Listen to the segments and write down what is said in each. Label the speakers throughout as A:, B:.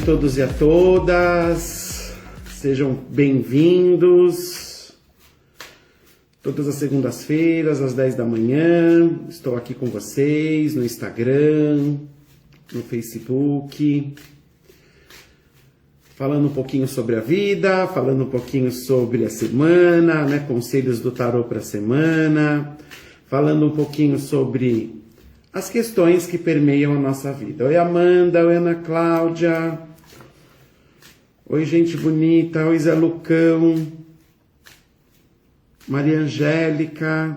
A: todos e a todas, sejam bem-vindos. Todas as segundas-feiras, às 10 da manhã, estou aqui com vocês no Instagram, no Facebook, falando um pouquinho sobre a vida, falando um pouquinho sobre a semana, né, conselhos do tarô para a semana, falando um pouquinho sobre as questões que permeiam a nossa vida. Oi, Amanda, oi, Ana Cláudia, oi, gente bonita, oi, Zé Lucão, Maria Angélica.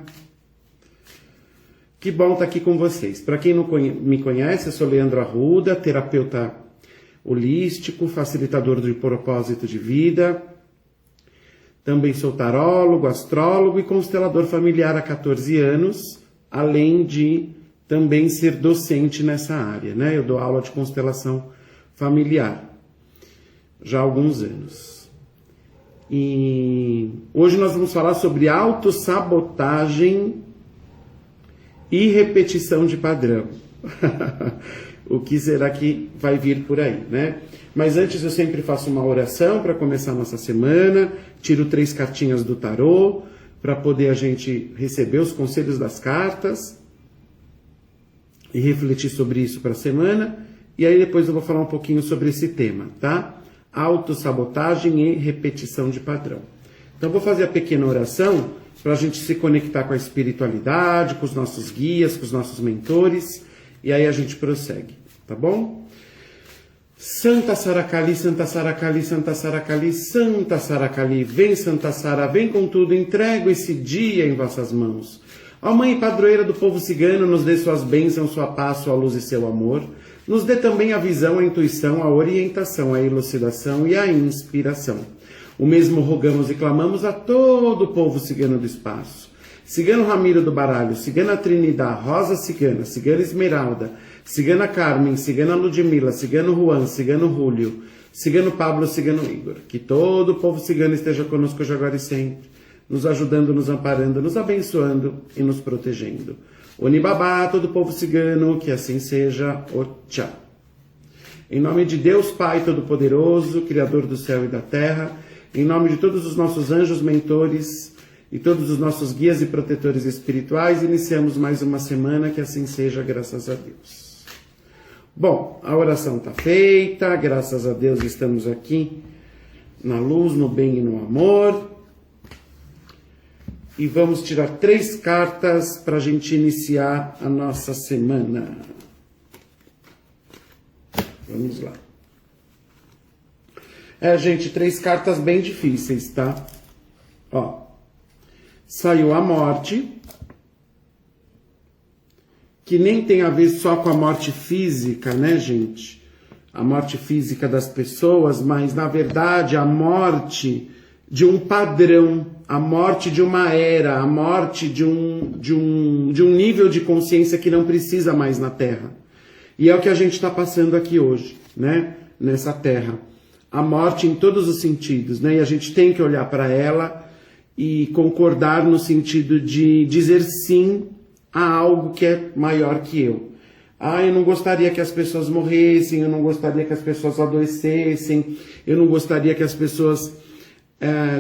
A: Que bom estar aqui com vocês. Para quem não me conhece, eu sou Leandro Arruda, terapeuta holístico, facilitador de propósito de vida. Também sou tarólogo, astrólogo e constelador familiar há 14 anos, além de também ser docente nessa área, né? Eu dou aula de constelação familiar já há alguns anos. E hoje nós vamos falar sobre autossabotagem e repetição de padrão. O que será que vai vir por aí, né? Mas antes eu sempre faço uma oração para começar a nossa semana, tiro 3 cartinhas do tarô para poder a gente receber os conselhos das cartas e refletir sobre isso para a semana, e aí depois eu vou falar um pouquinho sobre esse tema, tá? Autossabotagem e repetição de padrão. Então vou fazer a pequena oração para a gente se conectar com a espiritualidade, com os nossos guias, com os nossos mentores, e aí a gente prossegue, tá bom? Santa Saracali, Santa Saracali, Santa Saracali, Santa Saracali, vem Santa Sara, vem com tudo, entrego esse dia em vossas mãos. Ó Mãe Padroeira do povo cigano, nos dê suas bênçãos, sua paz, sua luz e seu amor. Nos dê também a visão, a intuição, a orientação, a elucidação e a inspiração. O mesmo rogamos e clamamos a todo o povo cigano do espaço. Cigano Ramiro do Baralho, Cigana Trinidad, Rosa Cigana, Cigana Esmeralda, Cigana Carmen, Cigana Ludmila, Cigano Juan, Cigano Júlio, Cigano Pablo, Cigano Igor. Que todo o povo cigano esteja conosco hoje, agora e sempre, nos ajudando, nos amparando, nos abençoando e nos protegendo. Onibabá, todo o povo cigano, que assim seja. Otchá. Em nome de Deus Pai Todo-Poderoso, Criador do céu e da terra, em nome de todos os nossos anjos mentores e todos os nossos guias e protetores espirituais, iniciamos mais uma semana, que assim seja, graças a Deus. Bom, a oração está feita, graças a Deus estamos aqui na luz, no bem e no amor. E vamos tirar 3 cartas para a gente iniciar a nossa semana. Vamos lá. Gente, 3 cartas bem difíceis, tá? Ó, saiu a morte, que nem tem a ver só com a morte física, né, gente? A morte física das pessoas, mas, na verdade, a morte de um padrão, a morte de uma era, a morte de um nível de consciência que não precisa mais na Terra. E é o que a gente está passando aqui hoje, né? Nessa Terra. A morte em todos os sentidos, né? E a gente tem que olhar para ela e concordar no sentido de dizer sim a algo que é maior que eu. Eu não gostaria que as pessoas morressem, eu não gostaria que as pessoas adoecessem, eu não gostaria que as pessoas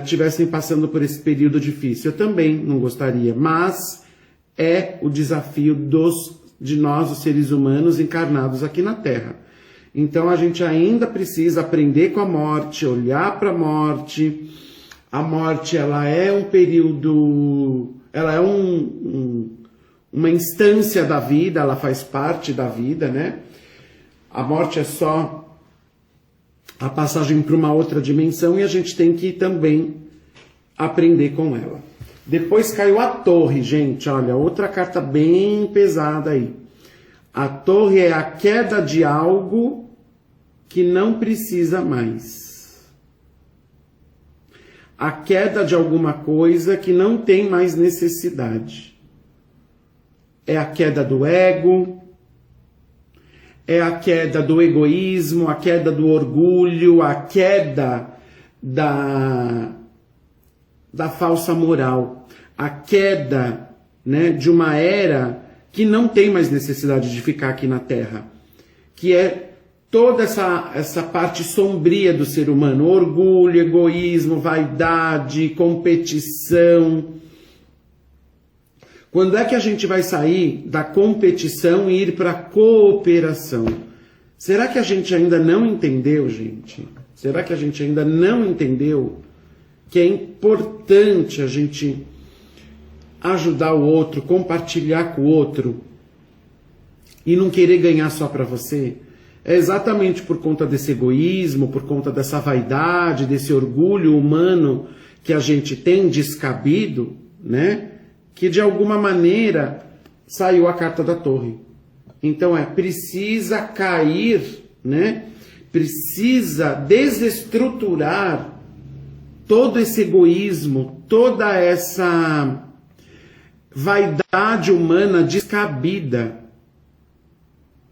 A: tivessem passando por esse período difícil. Eu também não gostaria, mas é o desafio de nós, os seres humanos encarnados aqui na Terra. Então a gente ainda precisa aprender com a morte, olhar para a morte. A morte, ela é um período, ela é uma instância da vida, ela faz parte da vida, né? A morte é só a passagem para uma outra dimensão e a gente tem que também aprender com ela. Depois caiu a torre, gente, olha, outra carta bem pesada aí. A torre é a queda de algo que não precisa mais. A queda de alguma coisa que não tem mais necessidade. É a queda do ego, é a queda do egoísmo, a queda do orgulho, a queda da falsa moral, a queda, né, de uma era que não tem mais necessidade de ficar aqui na Terra, que é toda essa parte sombria do ser humano, orgulho, egoísmo, vaidade, competição. Quando é que a gente vai sair da competição e ir para a cooperação? Será que a gente ainda não entendeu, gente? Será que a gente ainda não entendeu que é importante a gente ajudar o outro, compartilhar com o outro e não querer ganhar só para você? É exatamente por conta desse egoísmo, por conta dessa vaidade, desse orgulho humano que a gente tem descabido, né? Que de alguma maneira saiu a carta da torre. Então precisa cair, né? Precisa desestruturar todo esse egoísmo, toda essa vaidade humana descabida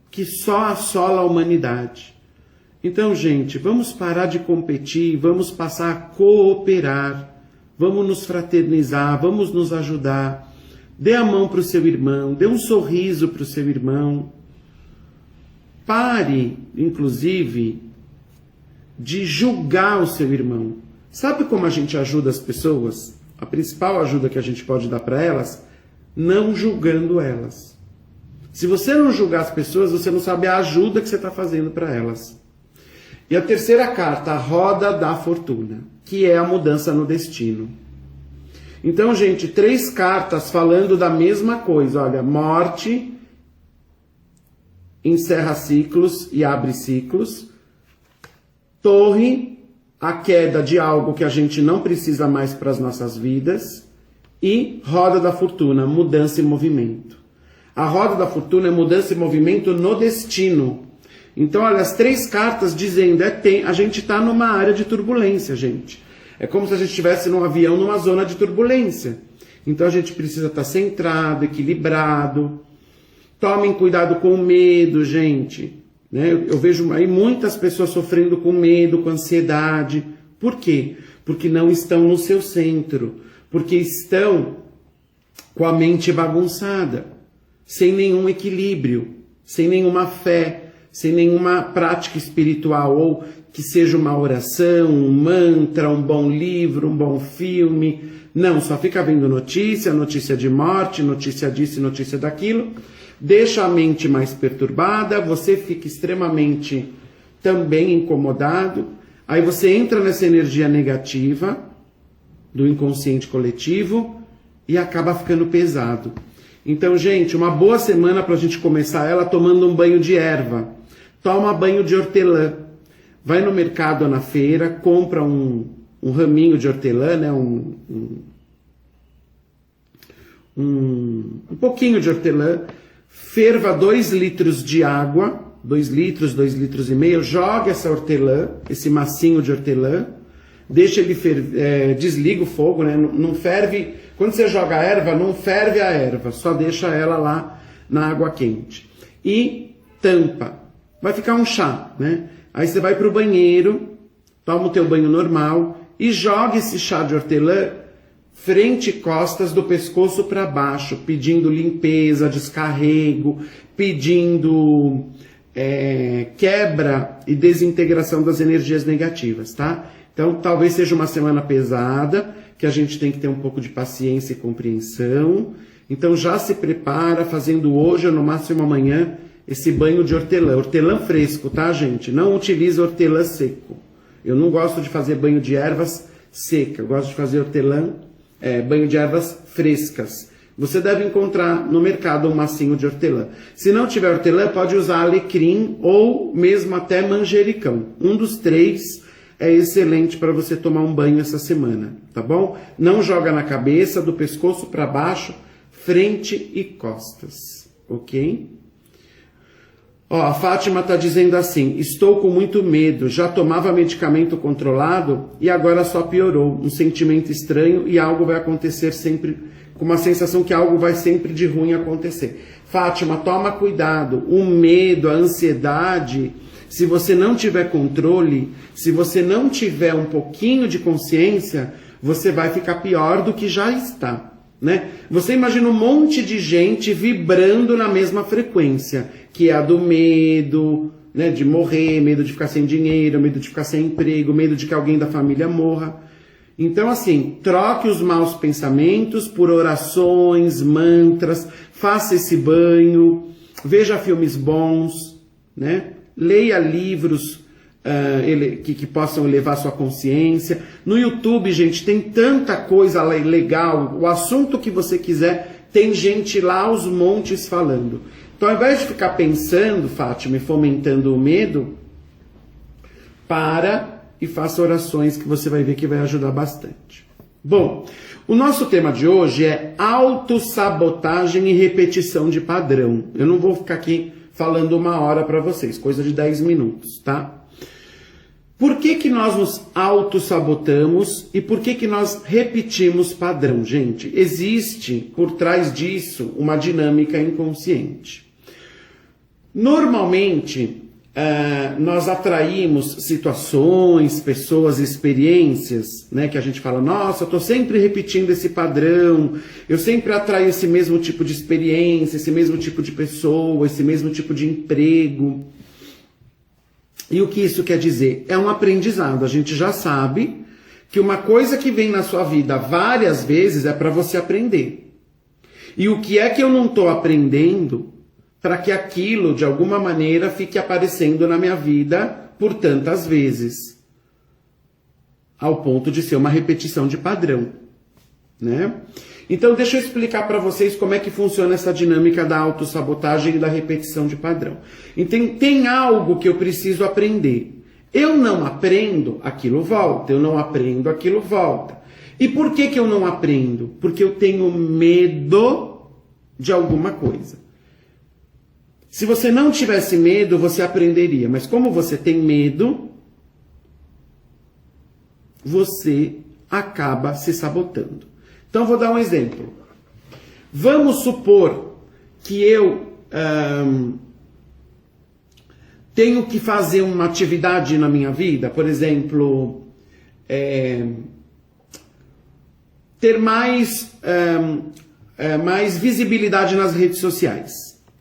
A: que só assola a humanidade. Então, gente, vamos parar de competir, vamos passar a cooperar, vamos nos fraternizar, vamos nos ajudar. Dê a mão para o seu irmão, dê um sorriso para o seu irmão. Pare, inclusive, de julgar o seu irmão. Sabe como a gente ajuda as pessoas? A principal ajuda que a gente pode dar para elas, não julgando elas. Se você não julgar as pessoas, você não sabe a ajuda que você está fazendo para elas. E a terceira carta, a roda da fortuna, que é a mudança no destino. Então, gente, 3 cartas falando da mesma coisa. Olha, morte, encerra ciclos e abre ciclos. Torre, a queda de algo que a gente não precisa mais para as nossas vidas. E roda da fortuna, mudança e movimento. A roda da fortuna é mudança e movimento no destino. Então, olha, as 3 cartas dizendo, a gente está numa área de turbulência, gente. É como se a gente estivesse num avião numa zona de turbulência. Então, a gente precisa estar centrado, equilibrado. Tomem cuidado com o medo, gente. Né? Eu vejo aí muitas pessoas sofrendo com medo, com ansiedade. Por quê? Porque não estão no seu centro. Porque estão com a mente bagunçada, sem nenhum equilíbrio, sem nenhuma fé, sem nenhuma prática espiritual, ou que seja uma oração, um mantra, um bom livro, um bom filme. Não, só fica vendo notícia, notícia de morte, notícia disso e notícia daquilo. Deixa a mente mais perturbada, você fica extremamente também incomodado. Aí você entra nessa energia negativa do inconsciente coletivo e acaba ficando pesado. Então, gente, uma boa semana para a gente começar ela tomando um banho de erva. Toma banho de hortelã. Vai no mercado ou na feira, compra um raminho de hortelã, né? Um pouquinho de hortelã. Ferva 2 litros de água, 2 litros, 2 litros e meio. Joga essa hortelã, esse massinho de hortelã. Deixa ele ferver, desliga o fogo, né? Não ferve. Quando você joga a erva, não ferve a erva, só deixa ela lá na água quente. E tampa. Vai ficar um chá, né? Aí você vai para o banheiro, toma o teu banho normal e joga esse chá de hortelã frente e costas do pescoço para baixo, pedindo limpeza, descarrego, pedindo quebra e desintegração das energias negativas, tá? Então, talvez seja uma semana pesada, que a gente tem que ter um pouco de paciência e compreensão. Então, já se prepara, fazendo hoje ou no máximo amanhã, esse banho de hortelã. Hortelã fresco, tá, gente? Não utiliza hortelã seco. Eu não gosto de fazer banho de ervas seca. Eu gosto de fazer banho de ervas frescas. Você deve encontrar no mercado um massinho de hortelã. Se não tiver hortelã, pode usar alecrim ou mesmo até manjericão. Um dos 3 é excelente para você tomar um banho essa semana, tá bom? Não joga na cabeça, do pescoço para baixo, frente e costas, ok? Ó, a Fátima está dizendo assim, estou com muito medo, já tomava medicamento controlado e agora só piorou. Um sentimento estranho e algo vai acontecer sempre, com uma sensação que algo vai sempre de ruim acontecer. Fátima, toma cuidado, o medo, a ansiedade, se você não tiver controle, se você não tiver um pouquinho de consciência, você vai ficar pior do que já está, né? Você imagina um monte de gente vibrando na mesma frequência, que é a do medo, né, de morrer, medo de ficar sem dinheiro, medo de ficar sem emprego, medo de que alguém da família morra. Então, assim, troque os maus pensamentos por orações, mantras, faça esse banho, veja filmes bons, né? Leia livros que possam elevar sua consciência. No YouTube, gente, tem tanta coisa legal, o assunto que você quiser, tem gente lá aos montes falando. Então, ao invés de ficar pensando, Fátima, e fomentando o medo, para e faça orações que você vai ver que vai ajudar bastante. Bom, o nosso tema de hoje é autossabotagem e repetição de padrão. Eu não vou ficar aqui falando 1 hora para vocês, coisa de 10 minutos, tá? Por que nós nos autossabotamos e por que nós repetimos padrão, gente? Existe por trás disso uma dinâmica inconsciente. Normalmente, nós atraímos situações, pessoas, experiências, né, que a gente fala, nossa, eu estou sempre repetindo esse padrão, eu sempre atraio esse mesmo tipo de experiência, esse mesmo tipo de pessoa, esse mesmo tipo de emprego. E o que isso quer dizer? É um aprendizado. A gente já sabe que uma coisa que vem na sua vida várias vezes é para você aprender. E o que é que eu não estou aprendendo para que aquilo, de alguma maneira, fique aparecendo na minha vida por tantas vezes, ao ponto de ser uma repetição de padrão, né? Então, deixa eu explicar para vocês como é que funciona essa dinâmica da autossabotagem e da repetição de padrão. Então, tem algo que eu preciso aprender. Eu não aprendo, aquilo volta. Eu não aprendo, aquilo volta. E por que eu não aprendo? Porque eu tenho medo de alguma coisa. Se você não tivesse medo, você aprenderia. Mas como você tem medo, você acaba se sabotando. Então, vou dar um exemplo. Vamos supor que eu tenho que fazer uma atividade na minha vida, por exemplo, ter mais visibilidade nas redes sociais,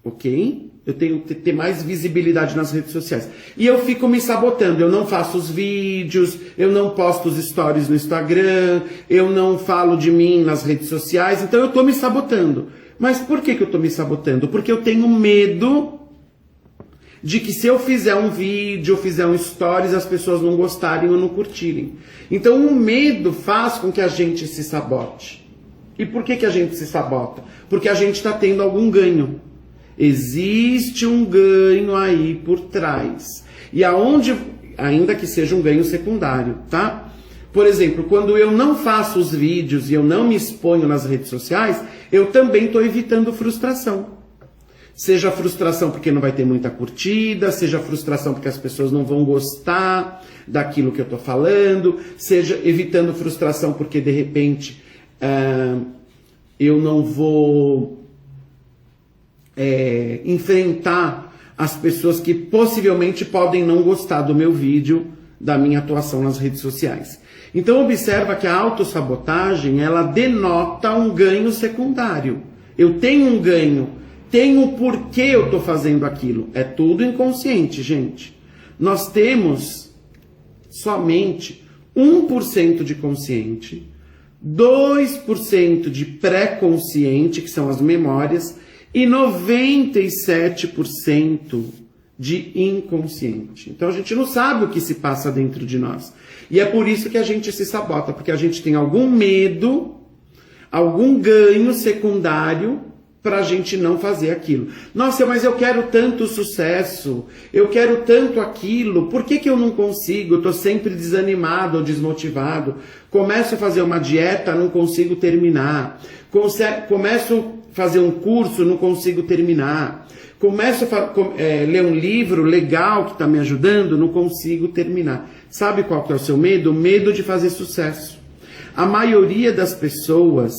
A: ok? Eu tenho que ter mais visibilidade nas redes sociais. E eu fico me sabotando. Eu não faço os vídeos, eu não posto os stories no Instagram, eu não falo de mim nas redes sociais. Então eu estou me sabotando. Mas por que eu estou me sabotando? Porque eu tenho medo de que se eu fizer um vídeo, ou fizer um stories, as pessoas não gostarem ou não curtirem. Então o medo faz com que a gente se sabote. E por que a gente se sabota? Porque a gente está tendo algum ganho. Existe um ganho aí por trás. E aonde, ainda que seja um ganho secundário, tá? Por exemplo, quando eu não faço os vídeos e eu não me exponho nas redes sociais, eu também estou evitando frustração. Seja frustração porque não vai ter muita curtida, seja frustração porque as pessoas não vão gostar daquilo que eu estou falando, seja evitando frustração porque de repente eu não vou enfrentar as pessoas que possivelmente podem não gostar do meu vídeo, da minha atuação nas redes sociais. Então observa que a autossabotagem, ela denota um ganho secundário. Eu tenho um ganho, tenho o porquê eu estou fazendo aquilo. É tudo inconsciente, gente. Nós temos somente 1% de consciente, 2% de pré-consciente, que são as memórias, e 97% de inconsciente. Então a gente não sabe o que se passa dentro de nós. E é por isso que a gente se sabota, porque a gente tem algum medo, algum ganho secundário para a gente não fazer aquilo. Nossa, mas eu quero tanto sucesso, eu quero tanto aquilo, por que eu não consigo? Eu estou sempre desanimado ou desmotivado. Começo a fazer uma dieta, não consigo terminar. Começo a fazer um curso, não consigo terminar. Começo a ler um livro legal que está me ajudando, não consigo terminar. Sabe qual que é o seu medo? O medo de fazer sucesso. A maioria das pessoas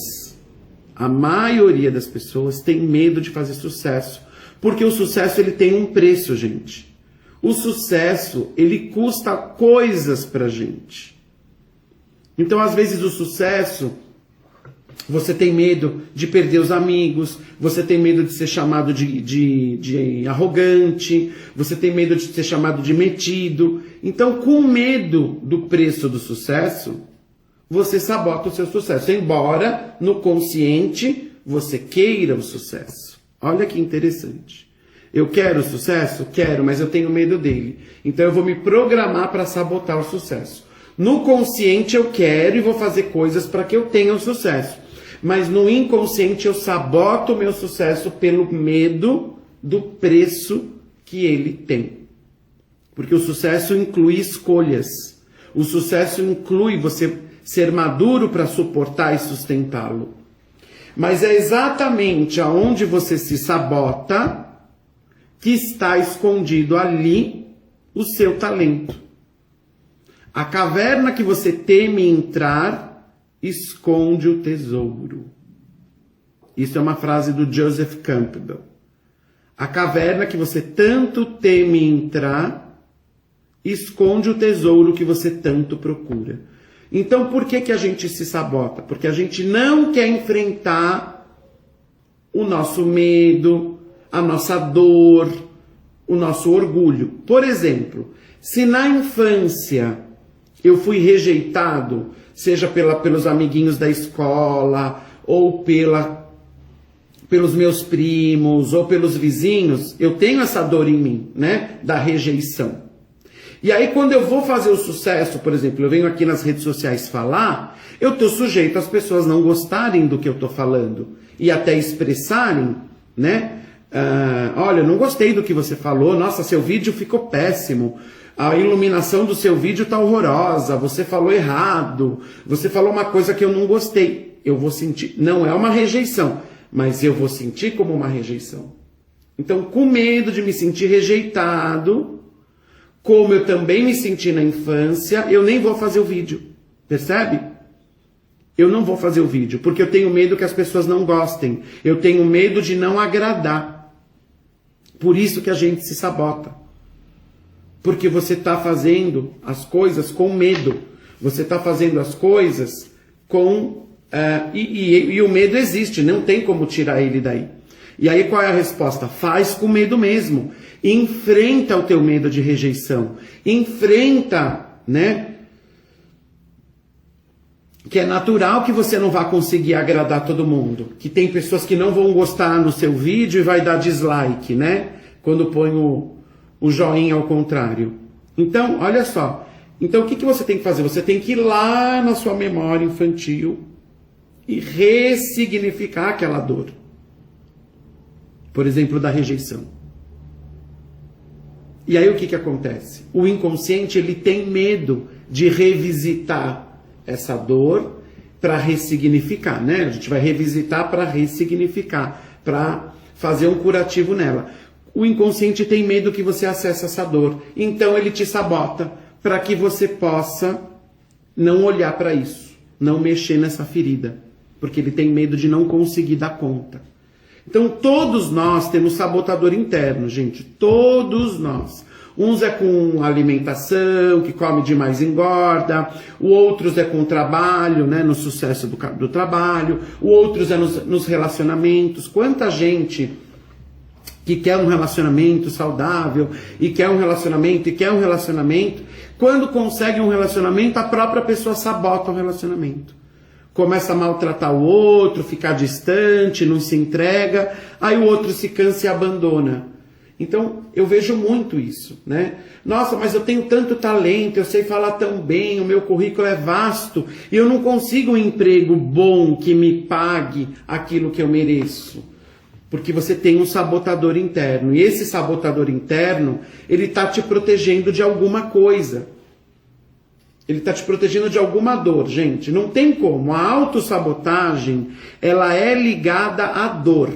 A: tem medo de fazer sucesso. Porque o sucesso ele tem um preço, gente. O sucesso, ele custa coisas pra gente. Então, às vezes, o sucesso Você tem medo de perder os amigos, você tem medo de ser chamado de arrogante, você tem medo de ser chamado de metido. Então, com medo do preço do sucesso, você sabota o seu sucesso, embora no consciente você queira o sucesso. Olha que interessante. Eu quero o sucesso? Quero, mas eu tenho medo dele. Então eu vou me programar para sabotar o sucesso. No consciente eu quero e vou fazer coisas para que eu tenha o sucesso. Mas no inconsciente eu saboto o meu sucesso pelo medo do preço que ele tem. Porque o sucesso inclui escolhas. O sucesso inclui você ser maduro para suportar e sustentá-lo. Mas é exatamente aonde você se sabota que está escondido ali o seu talento. A caverna que você teme entrar esconde o tesouro. Isso é uma frase do Joseph Campbell. A caverna que você tanto teme entrar esconde o tesouro que você tanto procura. Então por que a gente se sabota? Porque a gente não quer enfrentar o nosso medo, a nossa dor, o nosso orgulho. Por exemplo, se na infância eu fui rejeitado, seja pelos amiguinhos da escola, ou pelos meus primos, ou pelos vizinhos, eu tenho essa dor em mim, né? Da rejeição. E aí quando eu vou fazer o sucesso, por exemplo, eu venho aqui nas redes sociais falar, eu estou sujeito às pessoas não gostarem do que eu estou falando, e até expressarem, né? Olha, eu não gostei do que você falou, nossa, seu vídeo ficou péssimo, a iluminação do seu vídeo está horrorosa, você falou errado, você falou uma coisa que eu não gostei. Eu vou sentir, não é uma rejeição, mas eu vou sentir como uma rejeição. Então, com medo de me sentir rejeitado, como eu também me senti na infância, eu nem vou fazer o vídeo, percebe? Eu não vou fazer o vídeo, porque eu tenho medo que as pessoas não gostem, eu tenho medo de não agradar. Por isso que a gente se sabota. Porque você está fazendo as coisas com medo. Você está fazendo as coisas com... E o medo existe, não tem como tirar ele daí. E aí qual é a resposta? Faz com medo mesmo. Enfrenta o teu medo de rejeição. Enfrenta, né? Que é natural que você não vá conseguir agradar todo mundo. Que tem pessoas que não vão gostar no seu vídeo e vai dar dislike, né? Quando põe o joinha ao contrário. Então, olha só. Então, o que você tem que fazer? Você tem que ir lá na sua memória infantil e ressignificar aquela dor. Por exemplo, da rejeição. E aí o que acontece? O inconsciente, ele tem medo de revisitar essa dor para ressignificar, né? A gente vai revisitar para ressignificar, para fazer um curativo nela. O inconsciente tem medo que você acesse essa dor. Então ele te sabota para que você possa não olhar para isso, não mexer nessa ferida, porque ele tem medo de não conseguir dar conta. Então todos nós temos sabotador interno, gente, todos nós. Uns é com alimentação, que come demais engorda, o outros é com trabalho, né, no sucesso do trabalho, o outros é nos relacionamentos. Quanta gente que quer um relacionamento saudável, e quer um relacionamento, e quer um relacionamento, quando consegue um relacionamento, a própria pessoa sabota o relacionamento. Começa a maltratar o outro, ficar distante, não se entrega, aí o outro se cansa e abandona. Então, eu vejo muito isso, né? Nossa, mas eu tenho tanto talento, eu sei falar tão bem, o meu currículo é vasto, e eu não consigo um emprego bom que me pague aquilo que eu mereço. Porque você tem um sabotador interno. E esse sabotador interno, ele está te protegendo de alguma coisa. Ele está te protegendo de alguma dor, gente. Não tem como. A autossabotagem, ela é ligada à dor.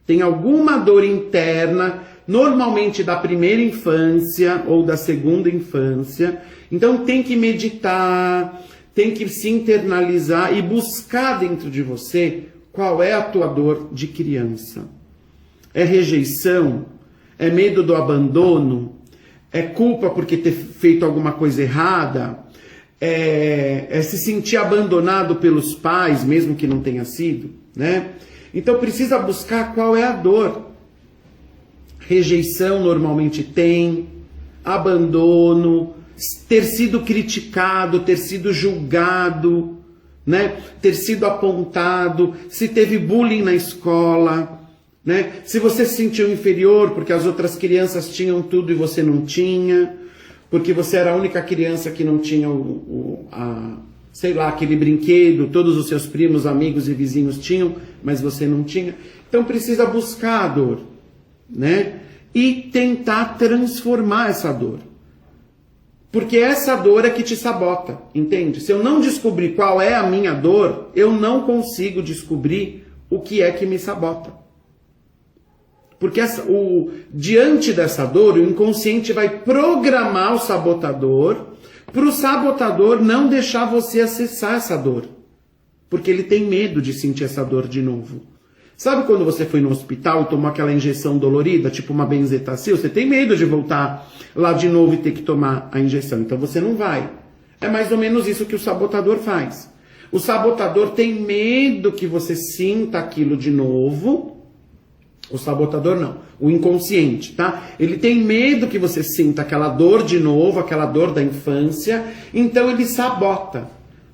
A: Tem alguma dor interna, normalmente da primeira infância ou da segunda infância. Então tem que meditar, tem que se internalizar e buscar dentro de você qual é a tua dor de criança. É rejeição? É medo do abandono? É culpa porque ter feito alguma coisa errada? se sentir abandonado pelos pais, mesmo que não tenha sido, né? Então precisa buscar qual é a dor. Rejeição normalmente tem, abandono, ter sido criticado, ter sido julgado, né? Ter sido apontado, se teve bullying na escola, né? Se você se sentiu inferior porque as outras crianças tinham tudo e você não tinha, porque você era a única criança que não tinha sei lá, aquele brinquedo, todos os seus primos, amigos e vizinhos tinham, mas você não tinha. Então precisa buscar a dor, né? E tentar transformar essa dor. Porque essa dor é que te sabota, entende? Se eu não descobrir qual é a minha dor, eu não consigo descobrir o que é que me sabota. Porque diante dessa dor, o inconsciente vai programar o sabotador para o sabotador não deixar você acessar essa dor. Porque ele tem medo de sentir essa dor de novo. Sabe quando você foi no hospital e tomou aquela injeção dolorida, tipo uma benzetacil? Você tem medo de voltar lá de novo e ter que tomar a injeção. Então você não vai. É mais ou menos isso que o sabotador faz. O sabotador tem medo que você sinta aquilo de novo. O sabotador não, o inconsciente, tá? Ele tem medo que você sinta aquela dor de novo, aquela dor da infância, então ele sabota.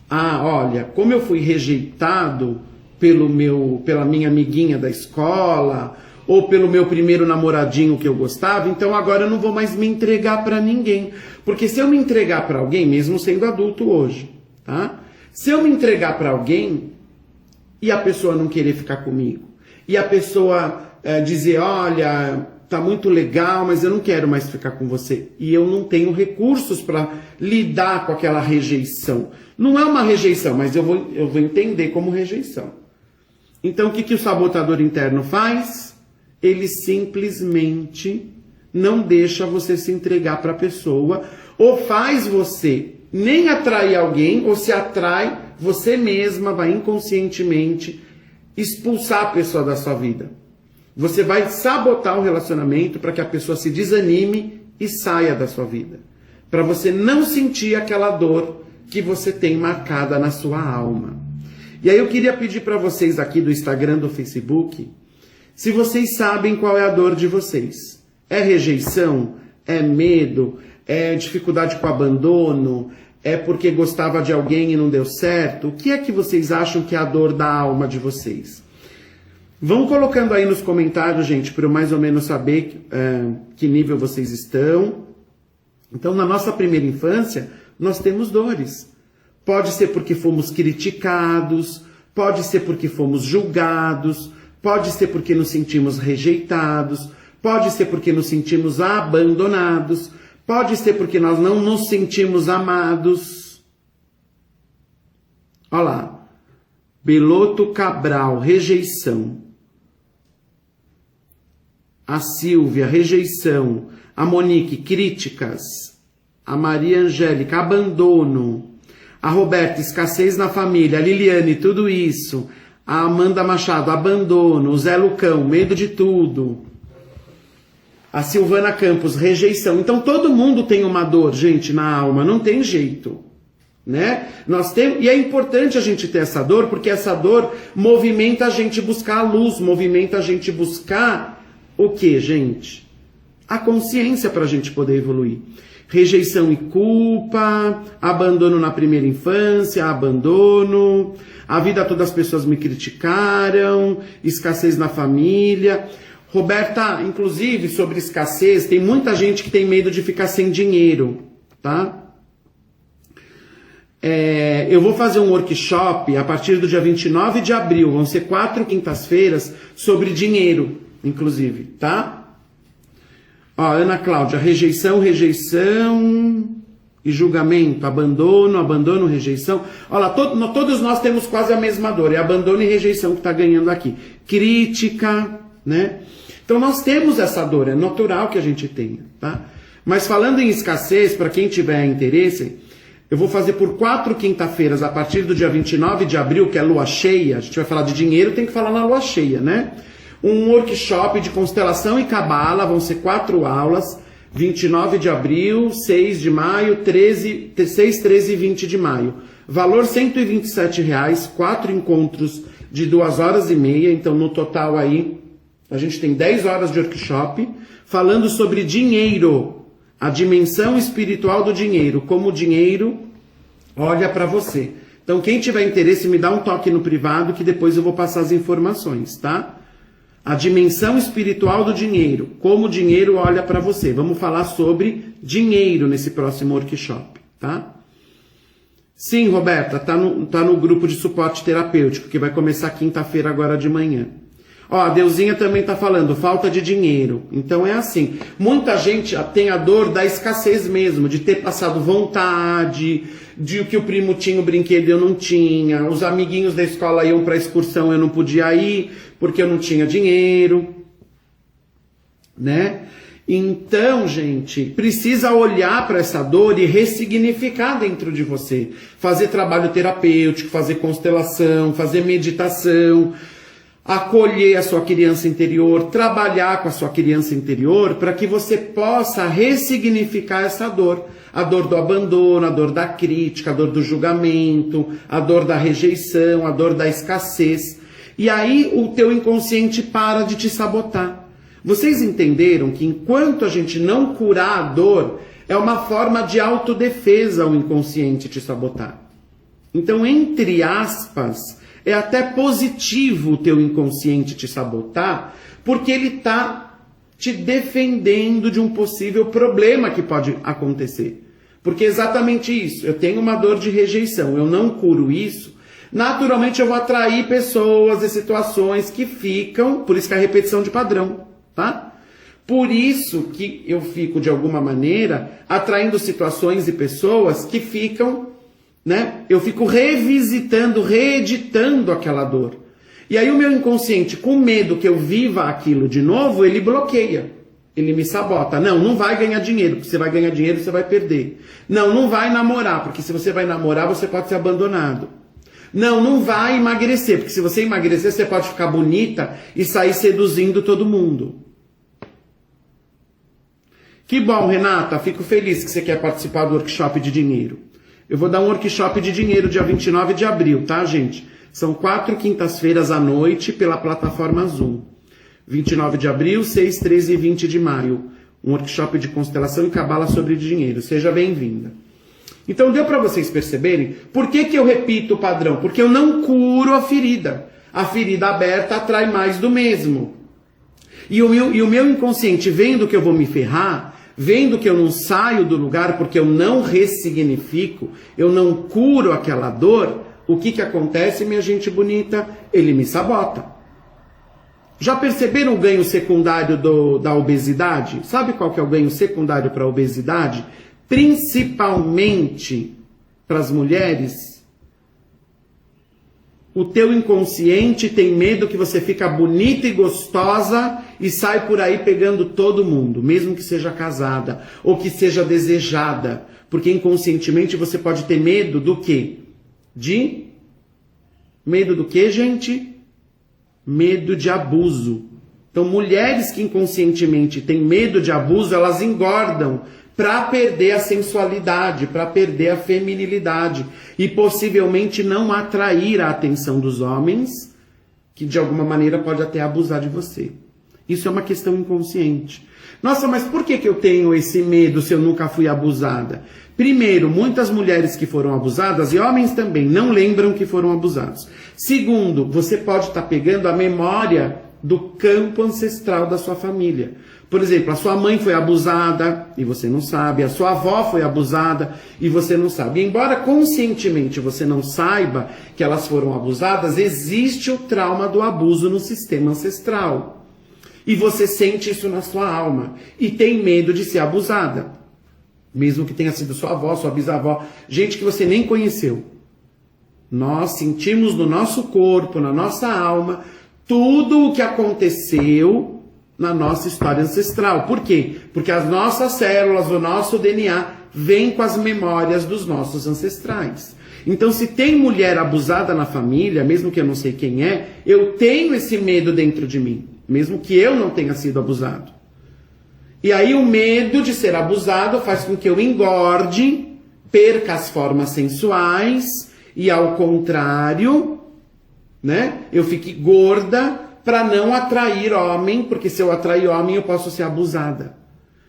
A: Ah, olha, como eu fui rejeitado pela minha amiguinha da escola, ou pelo meu primeiro namoradinho que eu gostava, então agora eu não vou mais me entregar para ninguém. Porque se eu me entregar para alguém, mesmo sendo adulto hoje, tá? Se eu me entregar para alguém e a pessoa não querer ficar comigo, e a pessoa dizer, olha, tá muito legal, mas eu não quero mais ficar com você. E eu não tenho recursos para lidar com aquela rejeição. Não é uma rejeição, mas eu vou entender como rejeição. Então o que o sabotador interno faz? Ele simplesmente não deixa você se entregar para a pessoa, ou faz você nem atrair alguém, ou se atrai, você mesma vai inconscientemente expulsar a pessoa da sua vida. Você vai sabotar o relacionamento para que a pessoa se desanime e saia da sua vida. Para você não sentir aquela dor que você tem marcada na sua alma. E aí eu queria pedir para vocês aqui do Instagram, do Facebook, se vocês sabem qual é a dor de vocês. É rejeição? É medo? É dificuldade com abandono? É porque gostava de alguém e não deu certo? O que é que vocês acham que é a dor da alma de vocês? Vão colocando aí nos comentários, gente, para eu mais ou menos saber que nível vocês estão. Então, na nossa primeira infância, nós temos dores. Pode ser porque fomos criticados, pode ser porque fomos julgados, pode ser porque nos sentimos rejeitados, pode ser porque nos sentimos abandonados, pode ser porque nós não nos sentimos amados. Olha lá. Beloto Cabral, rejeição. A Silvia, rejeição. A Monique, críticas. A Maria Angélica, abandono. A Roberta, escassez na família. A Liliane, tudo isso. A Amanda Machado, abandono. O Zé Lucão, medo de tudo. A Silvana Campos, rejeição. Então todo mundo tem uma dor, gente, na alma. Não tem jeito. Né? E é importante a gente ter essa dor, porque essa dor movimenta a gente buscar a luz, movimenta a gente buscar o que, gente? A consciência para a gente poder evoluir. Rejeição e culpa, abandono na primeira infância, abandono, a vida toda as pessoas me criticaram, escassez na família. Roberta, inclusive, sobre escassez, tem muita gente que tem medo de ficar sem dinheiro, tá? Eu vou fazer um workshop a partir do dia 29 de abril, vão ser 4 quintas-feiras, sobre dinheiro, inclusive, tá? Ó, Ana Cláudia, rejeição e julgamento, abandono, rejeição. Olha lá, todos nós temos quase a mesma dor, é abandono e rejeição que está ganhando aqui. Crítica, né? Então nós temos essa dor, é natural que a gente tenha, tá? Mas falando em escassez, para quem tiver interesse, eu vou fazer por 4 quinta-feiras, a partir do dia 29 de abril, que é lua cheia. A gente vai falar de dinheiro, tem que falar na lua cheia, né? Um workshop de constelação e cabala, vão ser 4 aulas, 29 de abril, 6 de maio, 6, 13 e 20 de maio. Valor R$ 127,00, 4 encontros de 2 horas e meia, então no total aí a gente tem 10 horas de workshop falando sobre dinheiro, a dimensão espiritual do dinheiro, como o dinheiro olha para você. Então quem tiver interesse me dá um toque no privado que depois eu vou passar as informações, tá? A dimensão espiritual do dinheiro, como o dinheiro olha para você. Vamos falar sobre dinheiro nesse próximo workshop, tá? Sim, Roberta, tá no grupo de suporte terapêutico, que vai começar quinta-feira agora de manhã. Ó, a Deusinha também tá falando, falta de dinheiro. Então é assim, muita gente tem a dor da escassez mesmo, de ter passado vontade, de que o primo tinha o brinquedo e eu não tinha, os amiguinhos da escola iam pra excursão, eu não podia ir, porque eu não tinha dinheiro, né? Então, gente, precisa olhar para essa dor e ressignificar dentro de você. Fazer trabalho terapêutico, fazer constelação, fazer meditação, acolher a sua criança interior, trabalhar com a sua criança interior para que você possa ressignificar essa dor. A dor do abandono, a dor da crítica, a dor do julgamento, a dor da rejeição, a dor da escassez. E aí o teu inconsciente para de te sabotar. Vocês entenderam que enquanto a gente não curar a dor, é uma forma de autodefesa o inconsciente te sabotar. Então, entre aspas, é até positivo o teu inconsciente te sabotar, porque ele está te defendendo de um possível problema que pode acontecer. Porque é exatamente isso, eu tenho uma dor de rejeição, eu não curo isso, naturalmente eu vou atrair pessoas e situações que ficam, por isso que é a repetição de padrão, tá? Por isso que eu fico, de alguma maneira, atraindo situações e pessoas que ficam, né? Eu fico revisitando, reeditando aquela dor. E aí o meu inconsciente, com medo que eu viva aquilo de novo, ele bloqueia. Ele me sabota. Não, não vai ganhar dinheiro, porque você vai ganhar dinheiro, você vai perder. Não, não vai namorar, porque se você vai namorar, você pode ser abandonado. Não, não vai emagrecer, porque se você emagrecer, você pode ficar bonita e sair seduzindo todo mundo. Que bom, Renata, fico feliz que você quer participar do workshop de dinheiro. Eu vou dar um workshop de dinheiro dia 29 de abril, tá, gente? São 4 quintas-feiras à noite pela plataforma Zoom. 29 de abril, 6, 13 e 20 de maio. Um workshop de constelação e cabala sobre dinheiro. Seja bem-vinda. Então deu para vocês perceberem por que eu repito o padrão? Porque eu não curo a ferida. A ferida aberta atrai mais do mesmo. E o meu inconsciente, vendo que eu vou me ferrar, vendo que eu não saio do lugar porque eu não ressignifico, eu não curo aquela dor, o que acontece, minha gente bonita? Ele me sabota. Já perceberam o ganho secundário da obesidade? Sabe qual que é o ganho secundário para a obesidade? Principalmente para as mulheres. O teu inconsciente tem medo que você fica bonita e gostosa e sai por aí pegando todo mundo, mesmo que seja casada ou que seja desejada. Porque inconscientemente você pode ter medo do quê? Medo do quê, gente? Medo de abuso. Então, mulheres que inconscientemente têm medo de abuso, elas engordam para perder a sensualidade, para perder a feminilidade e possivelmente não atrair a atenção dos homens, que de alguma maneira pode até abusar de você. Isso é uma questão inconsciente. Nossa, mas por que eu tenho esse medo se eu nunca fui abusada? Primeiro, muitas mulheres que foram abusadas, e homens também, não lembram que foram abusados. Segundo, você pode estar pegando a memória do campo ancestral da sua família. Por exemplo, a sua mãe foi abusada e você não sabe, a sua avó foi abusada e você não sabe. E embora conscientemente você não saiba que elas foram abusadas, existe o trauma do abuso no sistema ancestral. E você sente isso na sua alma e tem medo de ser abusada. Mesmo que tenha sido sua avó, sua bisavó, gente que você nem conheceu. Nós sentimos no nosso corpo, na nossa alma, tudo o que aconteceu na nossa história ancestral. Por quê? Porque as nossas células, o nosso DNA, vem com as memórias dos nossos ancestrais. Então, se tem mulher abusada na família, mesmo que eu não sei quem é, eu tenho esse medo dentro de mim, mesmo que eu não tenha sido abusado. E aí o medo de ser abusado faz com que eu engorde, perca as formas sensuais e, ao contrário, né, eu fique gorda para não atrair homem, porque se eu atrair homem eu posso ser abusada.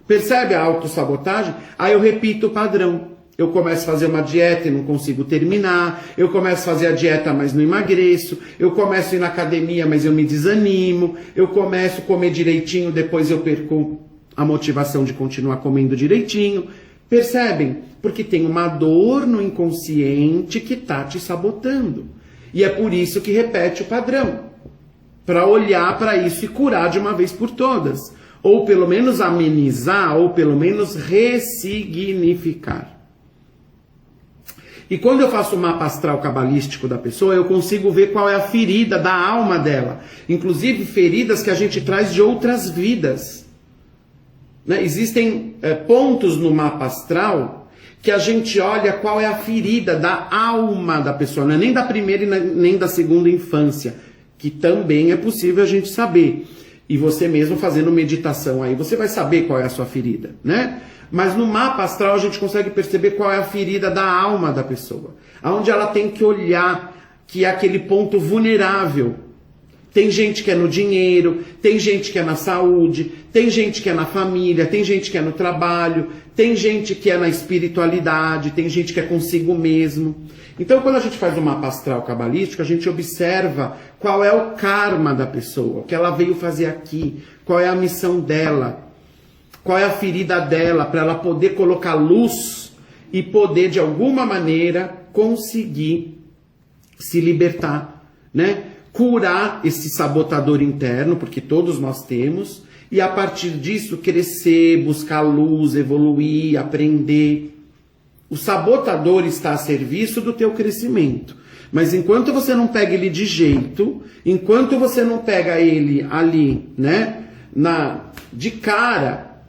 A: Percebe a autossabotagem? Aí eu repito o padrão. Eu começo a fazer uma dieta e não consigo terminar. Eu começo a fazer a dieta, mas não emagreço. Eu começo a ir na academia, mas eu me desanimo. Eu começo a comer direitinho, depois eu perco a motivação de continuar comendo direitinho. Percebem? Porque tem uma dor no inconsciente que está te sabotando. E é por isso que repete o padrão. Para olhar para isso e curar de uma vez por todas. Ou pelo menos amenizar, ou pelo menos ressignificar. E quando eu faço o mapa astral cabalístico da pessoa, eu consigo ver qual é a ferida da alma dela. Inclusive feridas que a gente traz de outras vidas. Né? Existem pontos no mapa astral que a gente olha qual é a ferida da alma da pessoa. Não é nem da primeira e nem da segunda infância. Que também é possível a gente saber. E você mesmo fazendo meditação aí, você vai saber qual é a sua ferida, né? Mas no mapa astral a gente consegue perceber qual é a ferida da alma da pessoa. Aonde ela tem que olhar, que é aquele ponto vulnerável. Tem gente que é no dinheiro, tem gente que é na saúde, tem gente que é na família, tem gente que é no trabalho, tem gente que é na espiritualidade, tem gente que é consigo mesmo. Então, quando a gente faz o mapa astral cabalístico, a gente observa qual é o karma da pessoa, o que ela veio fazer aqui, qual é a missão dela, qual é a ferida dela, para ela poder colocar luz e poder, de alguma maneira, conseguir se libertar, né? Curar esse sabotador interno, porque todos nós temos, e a partir disso crescer, buscar luz, evoluir, aprender. O sabotador está a serviço do teu crescimento. Mas enquanto você não pega ele de jeito, enquanto você não pega ele ali, né, de cara,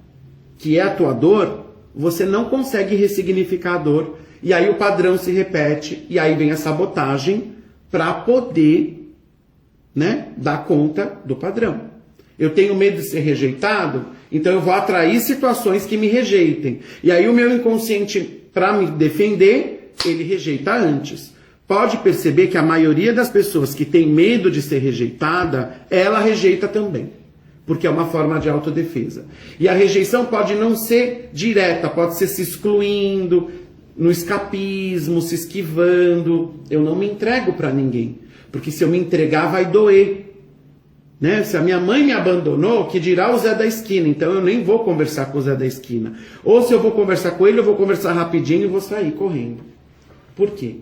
A: que é a tua dor, você não consegue ressignificar a dor. E aí o padrão se repete, e aí vem a sabotagem para poder, né, dar conta do padrão. Eu tenho medo de ser rejeitado, então eu vou atrair situações que me rejeitem. E aí o meu inconsciente, para me defender, ele rejeita antes. Pode perceber que a maioria das pessoas que tem medo de ser rejeitada, ela rejeita também. Porque é uma forma de autodefesa. E a rejeição pode não ser direta, pode ser se excluindo, no escapismo, se esquivando. Eu não me entrego para ninguém. Porque se eu me entregar, vai doer. Né? Se a minha mãe me abandonou, que dirá o Zé da esquina, então eu nem vou conversar com o Zé da esquina. Ou se eu vou conversar com ele, eu vou conversar rapidinho e vou sair correndo. Por quê?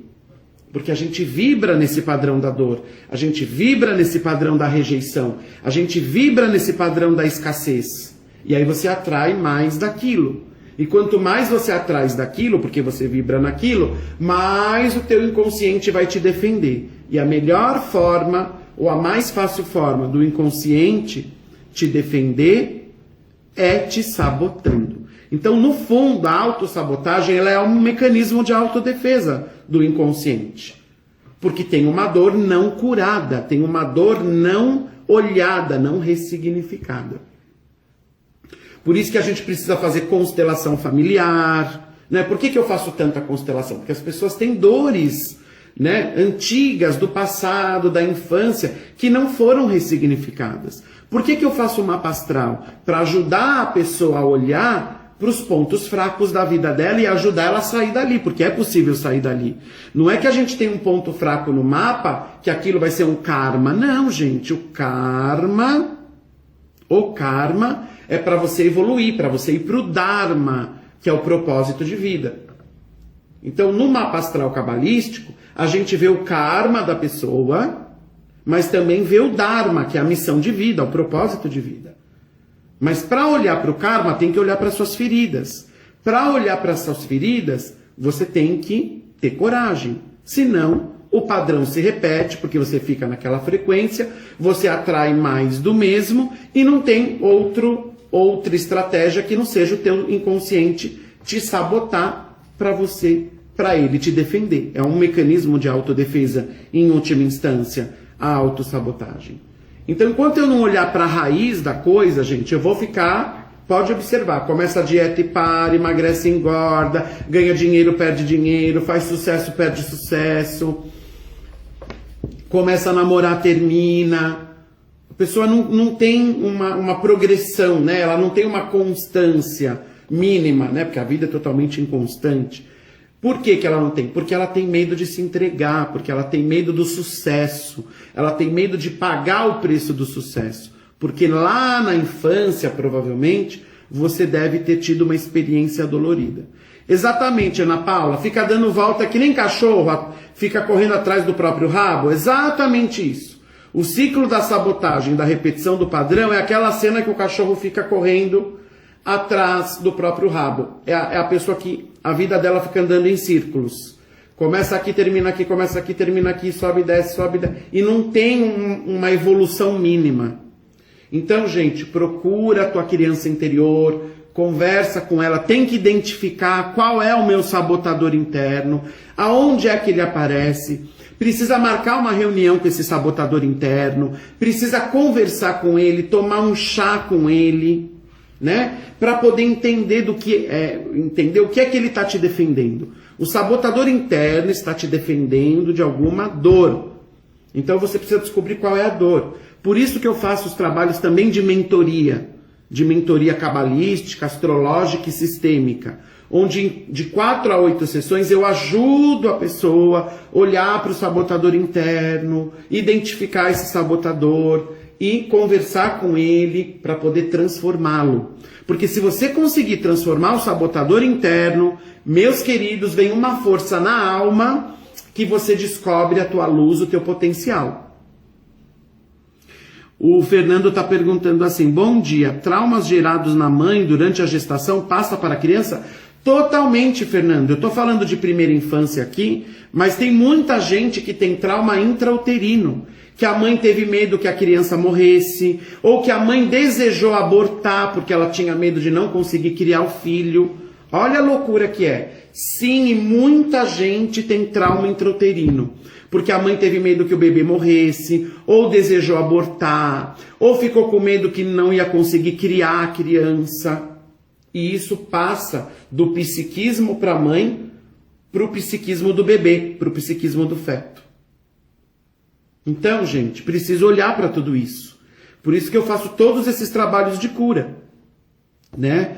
A: Porque a gente vibra nesse padrão da dor, a gente vibra nesse padrão da rejeição, a gente vibra nesse padrão da escassez. E aí você atrai mais daquilo. E quanto mais você atrai daquilo, porque você vibra naquilo, mais o teu inconsciente vai te defender. E a melhor forma, ou a mais fácil forma do inconsciente te defender é te sabotando. Então, no fundo, a autossabotagem ela é um mecanismo de autodefesa do inconsciente. Porque tem uma dor não curada, tem uma dor não olhada, não ressignificada. Por isso que a gente precisa fazer constelação familiar. Né? Por que eu faço tanta constelação? Porque as pessoas têm dores, né, antigas do passado, da infância, que não foram ressignificadas. Por que eu faço um mapa astral? Para ajudar a pessoa a olhar para os pontos fracos da vida dela e ajudar ela a sair dali, porque é possível sair dali. Não é que a gente tem um ponto fraco no mapa, que aquilo vai ser um karma. Não, gente, o karma é para você evoluir, para você ir para o Dharma, que é o propósito de vida. Então, no mapa astral cabalístico, a gente vê o karma da pessoa, mas também vê o Dharma, que é a missão de vida, o propósito de vida. Mas para olhar para o karma, tem que olhar para suas feridas. Para olhar para suas feridas, você tem que ter coragem. Senão, o padrão se repete, porque você fica naquela frequência, você atrai mais do mesmo e não tem outra estratégia que não seja o teu inconsciente te sabotar para ele te defender. É um mecanismo de autodefesa, em última instância, a autossabotagem. Então, enquanto eu não olhar para a raiz da coisa, gente, eu vou ficar Pode observar, começa a dieta e para, emagrece e engorda, ganha dinheiro, perde dinheiro, faz sucesso, perde sucesso, começa a namorar, termina. A pessoa não tem uma progressão, né? Ela não tem uma constância mínima, né? Porque a vida é totalmente inconstante. Por que ela não tem? Porque ela tem medo de se entregar, porque ela tem medo do sucesso, ela tem medo de pagar o preço do sucesso. Porque lá na infância, provavelmente, você deve ter tido uma experiência dolorida. Exatamente, Ana Paula, fica dando volta que nem cachorro, fica correndo atrás do próprio rabo. Exatamente isso. O ciclo da sabotagem, da repetição do padrão, é aquela cena que o cachorro fica correndo atrás do próprio rabo. É a pessoa que a vida dela fica andando em círculos. Começa aqui, termina aqui, começa aqui, termina aqui, sobe e desce, sobe e desce. E não tem uma evolução mínima. Então, gente, procura a tua criança interior, conversa com ela, tem que identificar qual é o meu sabotador interno, aonde é que ele aparece, precisa marcar uma reunião com esse sabotador interno, precisa conversar com ele, tomar um chá com ele, né? Para poder entender entender o que é que ele está te defendendo. O sabotador interno está te defendendo de alguma dor. Então você precisa descobrir qual é a dor. Por isso que eu faço os trabalhos também de mentoria cabalística, astrológica e sistêmica, onde de 4 a 8 sessões eu ajudo a pessoa a olhar para o sabotador interno, identificar esse sabotador e conversar com ele para poder transformá-lo. Porque se você conseguir transformar o sabotador interno, meus queridos, vem uma força na alma que você descobre a tua luz, o teu potencial. O Fernando está perguntando assim, bom dia, traumas gerados na mãe durante a gestação passa para a criança? Totalmente, Fernando. Eu estou falando de primeira infância aqui, mas tem muita gente que tem trauma intrauterino, que a mãe teve medo que a criança morresse, ou que a mãe desejou abortar porque ela tinha medo de não conseguir criar o filho. Olha a loucura que é. Sim, e muita gente tem trauma intrauterino, porque a mãe teve medo que o bebê morresse, ou desejou abortar, ou ficou com medo que não ia conseguir criar a criança. E isso passa do psiquismo para a mãe, para o psiquismo do bebê, para o psiquismo do feto. Então, gente, preciso olhar para tudo isso. Por isso que eu faço todos esses trabalhos de cura, né?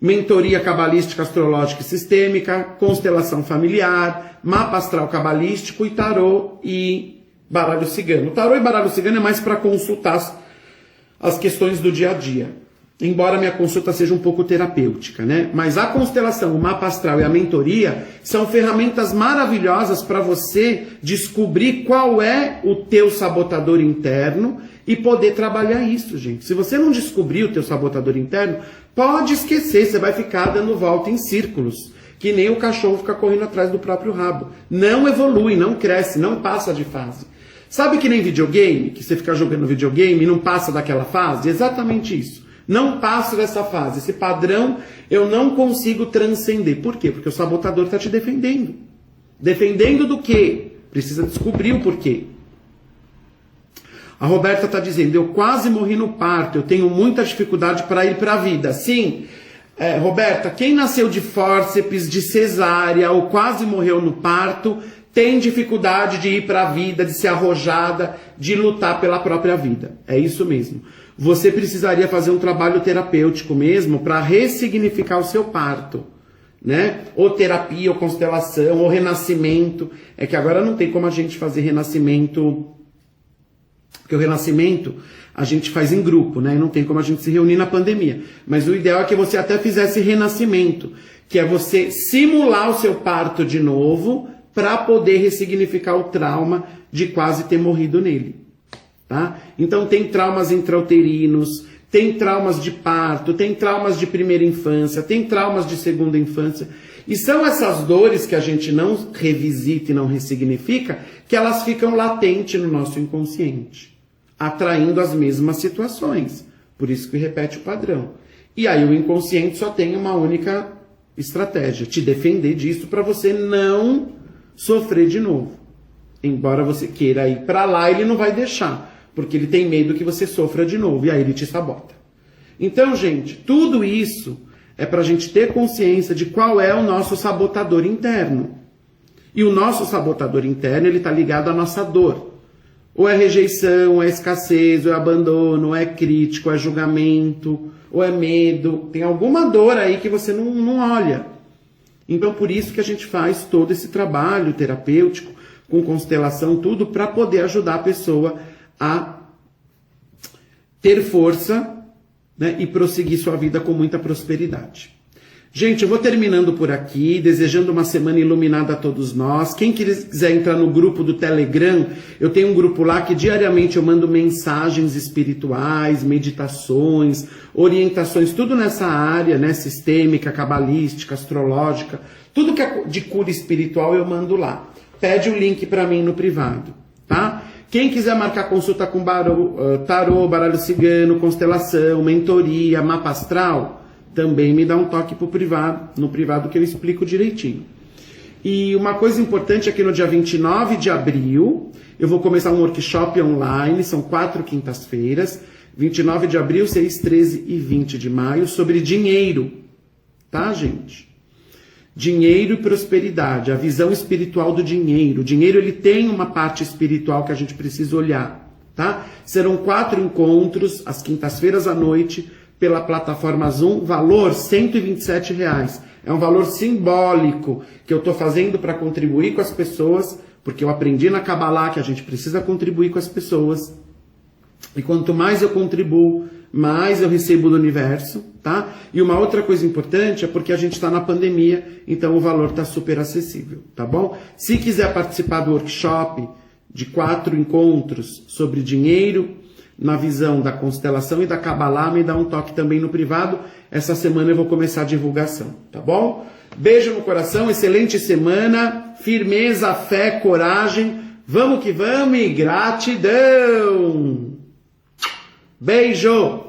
A: Mentoria cabalística, astrológica e sistêmica, constelação familiar, mapa astral cabalístico e tarô e baralho cigano. Tarô e baralho cigano é mais para consultar as questões do dia a dia. Embora a minha consulta seja um pouco terapêutica, né? Mas a constelação, o mapa astral e a mentoria são ferramentas maravilhosas para você descobrir qual é o teu sabotador interno e poder trabalhar isso, gente. Se você não descobrir o teu sabotador interno, pode esquecer, você vai ficar dando volta em círculos, que nem o cachorro fica correndo atrás do próprio rabo. Não evolui, não cresce, não passa de fase. Sabe que nem videogame, que você fica jogando videogame e não passa daquela fase? Exatamente isso. Não passo dessa fase. Esse padrão eu não consigo transcender. Por quê? Porque o sabotador está te defendendo. Defendendo do quê? Precisa descobrir o porquê. A Roberta está dizendo, eu quase morri no parto, eu tenho muita dificuldade para ir para a vida. Sim, Roberta, quem nasceu de fórceps, de cesárea ou quase morreu no parto, tem dificuldade de ir para a vida, de ser arrojada, de lutar pela própria vida. É isso mesmo. Você precisaria fazer um trabalho terapêutico mesmo para ressignificar o seu parto, né? Ou terapia, ou constelação, ou renascimento. É que agora não tem como a gente fazer renascimento, porque o renascimento a gente faz em grupo, né? Não tem como a gente se reunir na pandemia. Mas o ideal é que você até fizesse renascimento, que é você simular o seu parto de novo para poder ressignificar o trauma de quase ter morrido nele. Tá? Então tem traumas intrauterinos, tem traumas de parto, tem traumas de primeira infância, tem traumas de segunda infância. E são essas dores que a gente não revisita e não ressignifica, que elas ficam latentes no nosso inconsciente, atraindo as mesmas situações. Por isso que repete o padrão. E aí o inconsciente só tem uma única estratégia, te defender disso para você não sofrer de novo. Embora você queira ir para lá, ele não vai deixar. Porque ele tem medo que você sofra de novo, e aí ele te sabota. Então, gente, tudo isso é para a gente ter consciência de qual é o nosso sabotador interno. E o nosso sabotador interno, ele está ligado à nossa dor. Ou é rejeição, ou é escassez, ou é abandono, ou é crítico, ou é julgamento, ou é medo. Tem alguma dor aí que você não olha. Então, por isso que a gente faz todo esse trabalho terapêutico, com constelação, tudo, para poder ajudar a pessoa a ter força, né, e prosseguir sua vida com muita prosperidade. Gente, eu vou terminando por aqui, desejando uma semana iluminada a todos nós. Quem quiser entrar no grupo do Telegram, eu tenho um grupo lá que diariamente eu mando mensagens espirituais, meditações, orientações, tudo nessa área, né, sistêmica, cabalística, astrológica, tudo que é de cura espiritual eu mando lá. Pede o link para mim no privado, tá? Quem quiser marcar consulta com tarô, baralho cigano, constelação, mentoria, mapa astral, também me dá um toque no privado que eu explico direitinho. E uma coisa importante é que no dia 29 de abril, eu vou começar um workshop online, são 4 quintas-feiras, 29 de abril, 6, 13 e 20 de maio, sobre dinheiro, tá, gente? Dinheiro e prosperidade, a visão espiritual do dinheiro. O dinheiro, ele tem uma parte espiritual que a gente precisa olhar, tá? Serão 4 encontros, às quintas-feiras à noite, pela plataforma Zoom, valor R$ 127. É um valor simbólico que eu estou fazendo para contribuir com as pessoas, porque eu aprendi na Kabbalah que a gente precisa contribuir com as pessoas. E quanto mais eu contribuo, mais eu recebo do universo, tá? E uma outra coisa importante é porque a gente está na pandemia, então o valor está super acessível, tá bom? Se quiser participar do workshop de 4 encontros sobre dinheiro, na visão da constelação e da Kabbalah, me dá um toque também no privado. Essa semana eu vou começar a divulgação, tá bom? Beijo no coração, excelente semana, firmeza, fé, coragem, vamos que vamos e gratidão! Beijo!